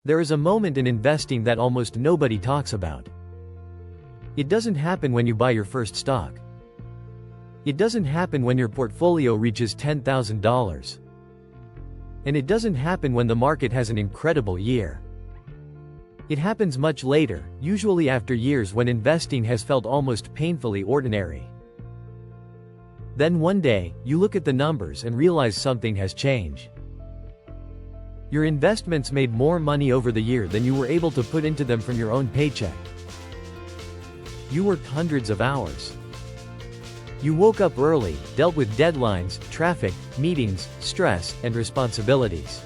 There is a moment in investing that almost nobody talks about. It doesn't happen when you buy your first stock. It doesn't happen when your portfolio reaches $10,000. And it doesn't happen when the market has an incredible year. It happens much later, usually after years when investing has felt almost painfully ordinary. Then one day, you look at the numbers and realize something has changed. Your investments made more money over the year than you were able to put into them from your own paycheck. You worked hundreds of hours. You woke up early, dealt with deadlines, traffic, meetings, stress, and responsibilities.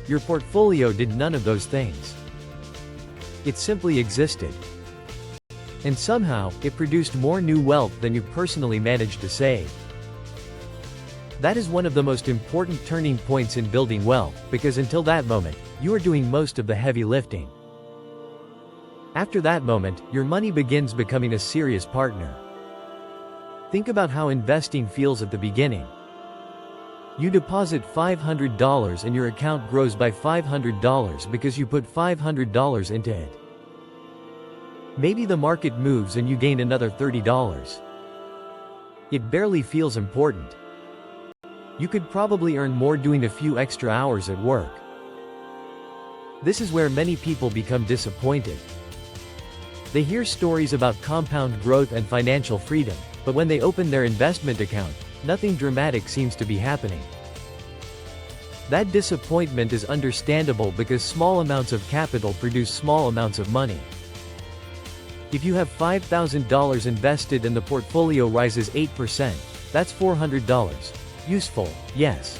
Your portfolio did none of those things. It simply existed. And somehow, it produced more new wealth than you personally managed to save. That is one of the most important turning points in building wealth, because until that moment, you are doing most of the heavy lifting. After that moment, your money begins becoming a serious partner. Think about how investing feels at the beginning. You deposit $500 and your account grows by $500 because you put $500 into it. Maybe the market moves and you gain another $30. It barely feels important. You could probably earn more doing a few extra hours at work. This is where many people become disappointed. They hear stories about compound growth and financial freedom, but when they open their investment account, nothing dramatic seems to be happening. That disappointment is understandable because small amounts of capital produce small amounts of money. If you have $5,000 invested and the portfolio rises 8%, that's $400. Useful, yes.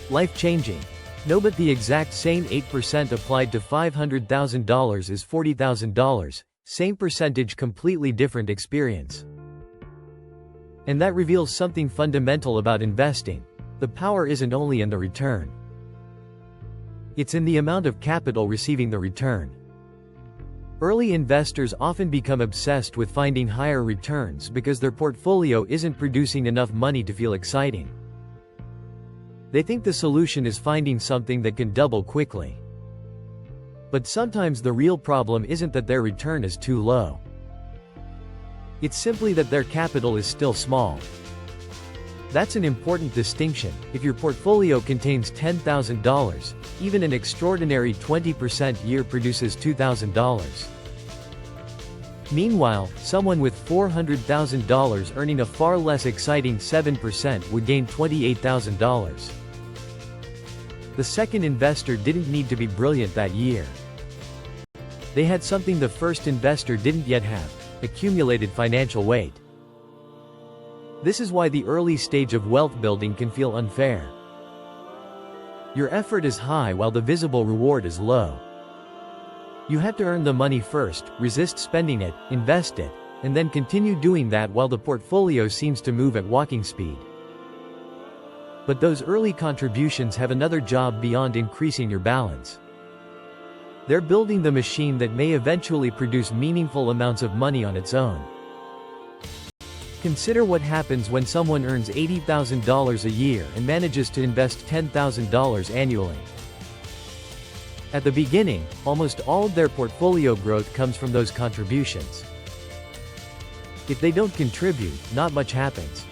Life-changing. No, but the exact same 8% applied to $500,000 is $40,000, same percentage, completely different experience. And that reveals something fundamental about investing. The power isn't only in the return. It's in the amount of capital receiving the return. Early investors often become obsessed with finding higher returns because their portfolio isn't producing enough money to feel exciting. They think the solution is finding something that can double quickly. But sometimes the real problem isn't that their return is too low. It's simply that their capital is still small. That's an important distinction. If your portfolio contains $10,000, even an extraordinary 20% year produces $2,000. Meanwhile, someone with $400,000 earning a far less exciting 7% would gain $28,000. The second investor didn't need to be brilliant that year. They had something the first investor didn't yet have: accumulated financial weight. This is why the early stage of wealth building can feel unfair. Your effort is high while the visible reward is low. You have to earn the money first, resist spending it, invest it, and then continue doing that while the portfolio seems to move at walking speed. But those early contributions have another job beyond increasing your balance. They're building the machine that may eventually produce meaningful amounts of money on its own. Consider what happens when someone earns $80,000 a year and manages to invest $10,000 annually. At the beginning, almost all of their portfolio growth comes from those contributions. If they don't contribute, not much happens.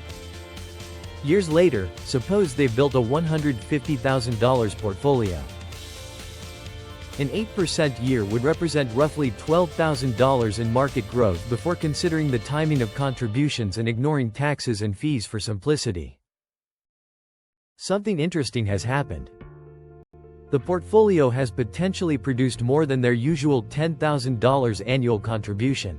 Years later, suppose they've built a $150,000 portfolio. An 8% year would represent roughly $12,000 in market growth before considering the timing of contributions and ignoring taxes and fees for simplicity. Something interesting has happened. The portfolio has potentially produced more than their usual $10,000 annual contribution.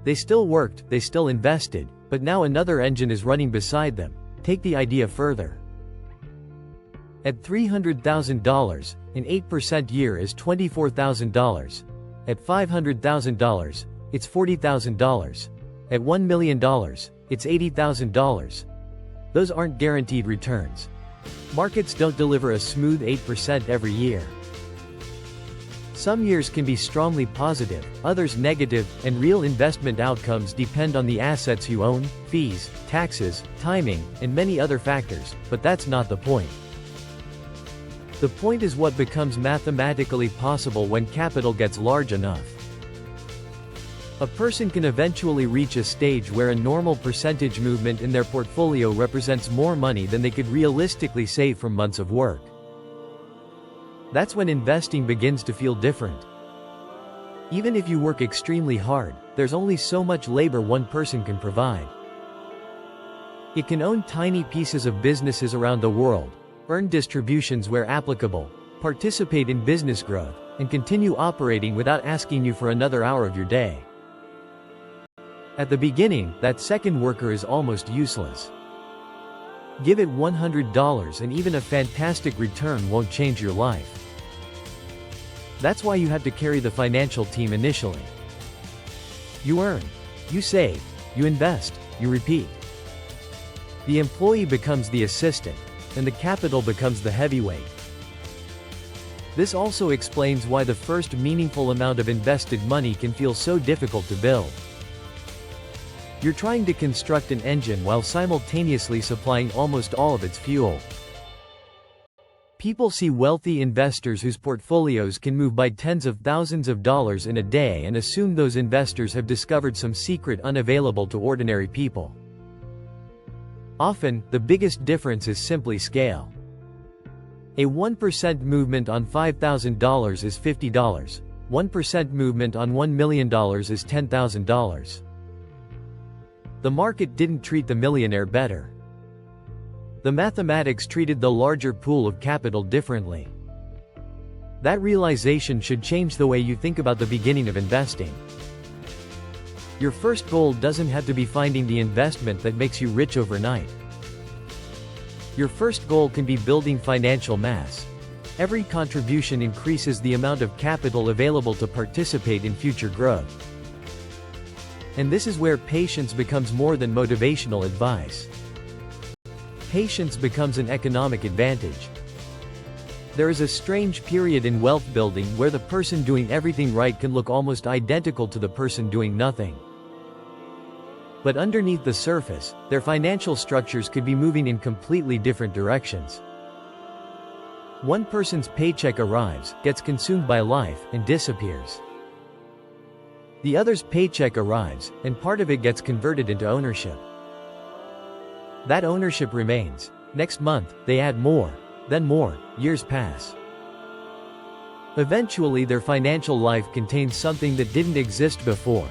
They still worked, they still invested, but now another engine is running beside them. Take the idea further. At $300,000, an 8% year is $24,000. At $500,000, it's $40,000. At $1 million, it's $80,000. Those aren't guaranteed returns. Markets don't deliver a smooth 8% every year. Some years can be strongly positive, others negative, and real investment outcomes depend on the assets you own, fees, taxes, timing, and many other factors, but that's not the point. The point is what becomes mathematically possible when capital gets large enough. A person can eventually reach a stage where a normal percentage movement in their portfolio represents more money than they could realistically save from months of work. That's when investing begins to feel different. Even if you work extremely hard, there's only so much labor one person can provide. It can own tiny pieces of businesses around the world, earn distributions where applicable, participate in business growth, and continue operating without asking you for another hour of your day. At the beginning, that second worker is almost useless. Give it $100 and even a fantastic return won't change your life. That's why you have to carry the financial team initially. You earn, you save, you invest, you repeat. The employee becomes the assistant, and the capital becomes the heavyweight. This also explains why the first meaningful amount of invested money can feel so difficult to build. You're trying to construct an engine while simultaneously supplying almost all of its fuel. People see wealthy investors whose portfolios can move by tens of thousands of dollars in a day and assume those investors have discovered some secret unavailable to ordinary people. Often, the biggest difference is simply scale. A 1% movement on $5,000 is $50. 1% movement on $1 million is $10,000. The market didn't treat the millionaire better. The mathematics treated the larger pool of capital differently. That realization should change the way you think about the beginning of investing. Your first goal doesn't have to be finding the investment that makes you rich overnight. Your first goal can be building financial mass. Every contribution increases the amount of capital available to participate in future growth. And this is where patience becomes more than motivational advice. Patience becomes an economic advantage. There is a strange period in wealth building where the person doing everything right can look almost identical to the person doing nothing. But underneath the surface, their financial structures could be moving in completely different directions. One person's paycheck arrives, gets consumed by life, and disappears. The other's paycheck arrives, and part of it gets converted into ownership. That ownership remains. Next month, they add more, then more, years pass. Eventually their financial life contains something that didn't exist before.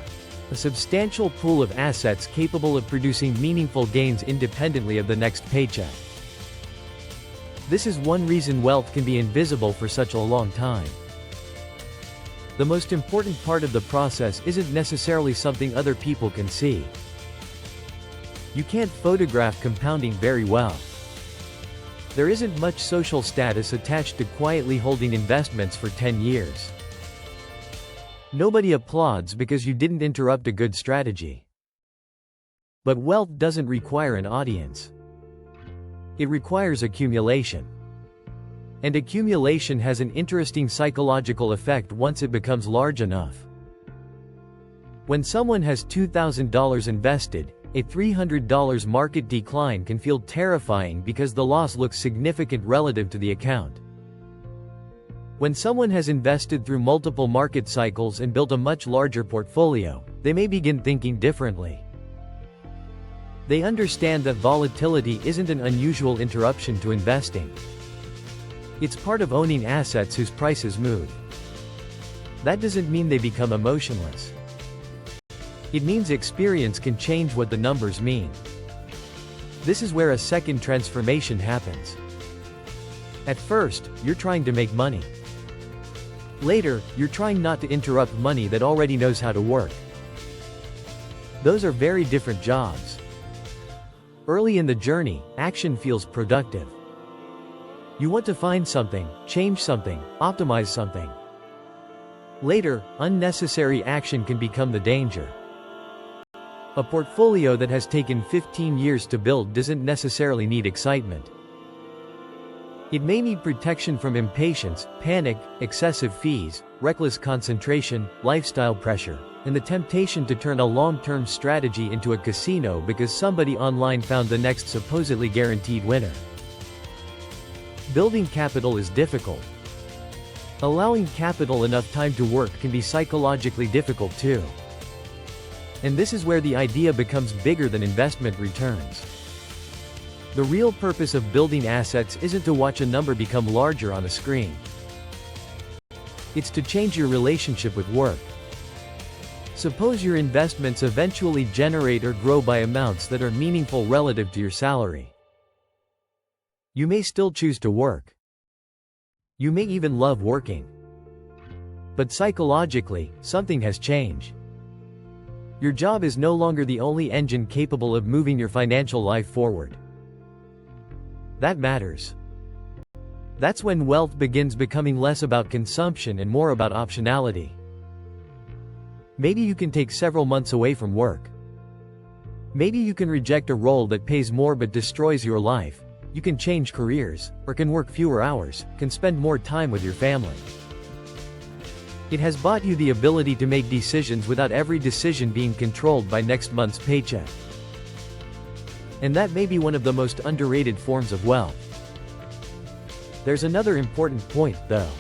A substantial pool of assets capable of producing meaningful gains independently of the next paycheck. This is one reason wealth can be invisible for such a long time. The most important part of the process isn't necessarily something other people can see. You can't photograph compounding very well. There isn't much social status attached to quietly holding investments for 10 years. Nobody applauds because you didn't interrupt a good strategy. But wealth doesn't require an audience. It requires accumulation. And accumulation has an interesting psychological effect once it becomes large enough. When someone has $2,000 invested, a $300 market decline can feel terrifying because the loss looks significant relative to the account. When someone has invested through multiple market cycles and built a much larger portfolio, they may begin thinking differently. They understand that volatility isn't an unusual interruption to investing. It's part of owning assets whose prices move. That doesn't mean they become emotionless. It means experience can change what the numbers mean. This is where a second transformation happens. At first, you're trying to make money. Later, you're trying not to interrupt money that already knows how to work. Those are very different jobs. Early in the journey, action feels productive. You want to find something, change something, optimize something. Later, unnecessary action can become the danger. A portfolio that has taken 15 years to build doesn't necessarily need excitement. It may need protection from impatience, panic, excessive fees, reckless concentration, lifestyle pressure, and the temptation to turn a long-term strategy into a casino because somebody online found the next supposedly guaranteed winner. Building capital is difficult. Allowing capital enough time to work can be psychologically difficult too. And this is where the idea becomes bigger than investment returns. The real purpose of building assets isn't to watch a number become larger on a screen. It's to change your relationship with work. Suppose your investments eventually generate or grow by amounts that are meaningful relative to your salary. You may still choose to work. You may even love working. But psychologically, something has changed. Your job is no longer the only engine capable of moving your financial life forward. That matters. That's when wealth begins becoming less about consumption and more about optionality. Maybe you can take several months away from work. Maybe you can reject a role that pays more but destroys your life. You can change careers, or can work fewer hours, can spend more time with your family. It has bought you the ability to make decisions without every decision being controlled by next month's paycheck. And that may be one of the most underrated forms of wealth. There's another important point, though.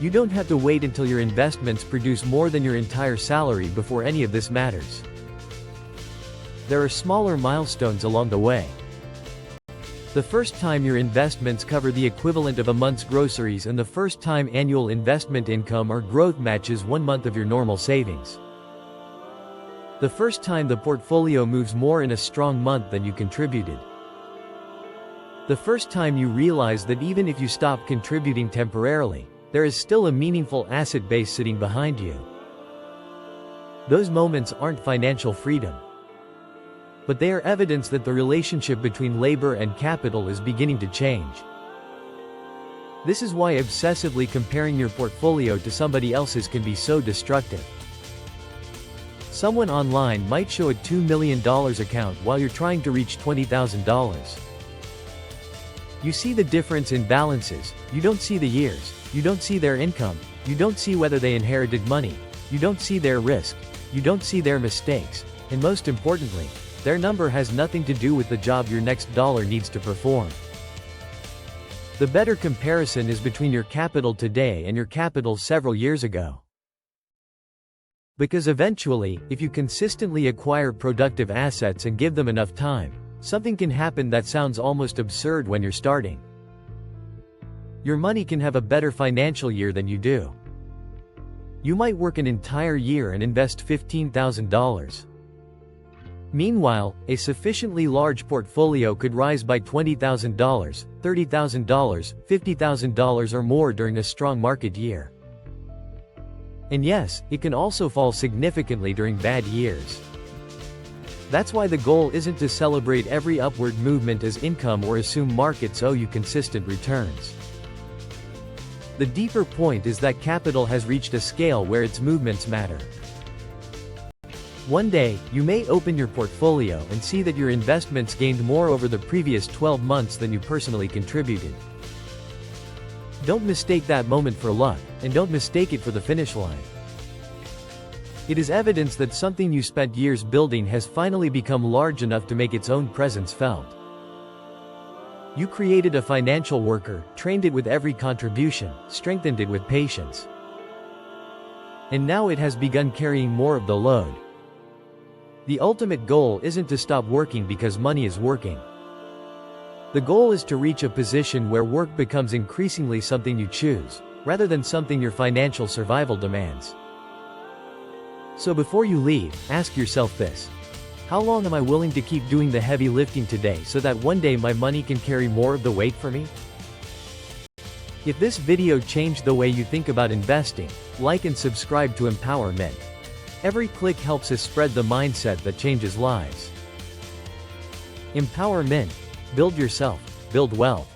You don't have to wait until your investments produce more than your entire salary before any of this matters. There are smaller milestones along the way. The first time your investments cover the equivalent of a month's groceries, and the first time annual investment income or growth matches 1 month of your normal savings. The first time the portfolio moves more in a strong month than you contributed. The first time you realize that even if you stop contributing temporarily, there is still a meaningful asset base sitting behind you. Those moments aren't financial freedom. But they are evidence that the relationship between labor and capital is beginning to change. This is why obsessively comparing your portfolio to somebody else's can be so destructive. Someone online might show a $2 million account while you're trying to reach $20,000. You see the difference in balances, you don't see the years, you don't see their income, you don't see whether they inherited money, you don't see their risk, you don't see their mistakes, and most importantly, their number has nothing to do with the job your next dollar needs to perform. The better comparison is between your capital today and your capital several years ago. Because eventually, if you consistently acquire productive assets and give them enough time, something can happen that sounds almost absurd when you're starting. Your money can have a better financial year than you do. You might work an entire year and invest $15,000. Meanwhile, a sufficiently large portfolio could rise by $20,000, $30,000, $50,000 or more during a strong market year. And yes, it can also fall significantly during bad years. That's why the goal isn't to celebrate every upward movement as income or assume markets owe you consistent returns. The deeper point is that capital has reached a scale where its movements matter. One day, you may open your portfolio and see that your investments gained more over the previous 12 months than you personally contributed. Don't mistake that moment for luck, and don't mistake it for the finish line. It is evidence that something you spent years building has finally become large enough to make its own presence felt. You created a financial worker, trained it with every contribution, strengthened it with patience. And now it has begun carrying more of the load. The ultimate goal isn't to stop working because money is working. The goal is to reach a position where work becomes increasingly something you choose, rather than something your financial survival demands. So before you leave, ask yourself this: how long am I willing to keep doing the heavy lifting today so that one day my money can carry more of the weight for me? If this video changed the way you think about investing, like and subscribe to Empowerment. Every click helps us spread the mindset that changes lives. Empowerment. Build yourself, build wealth.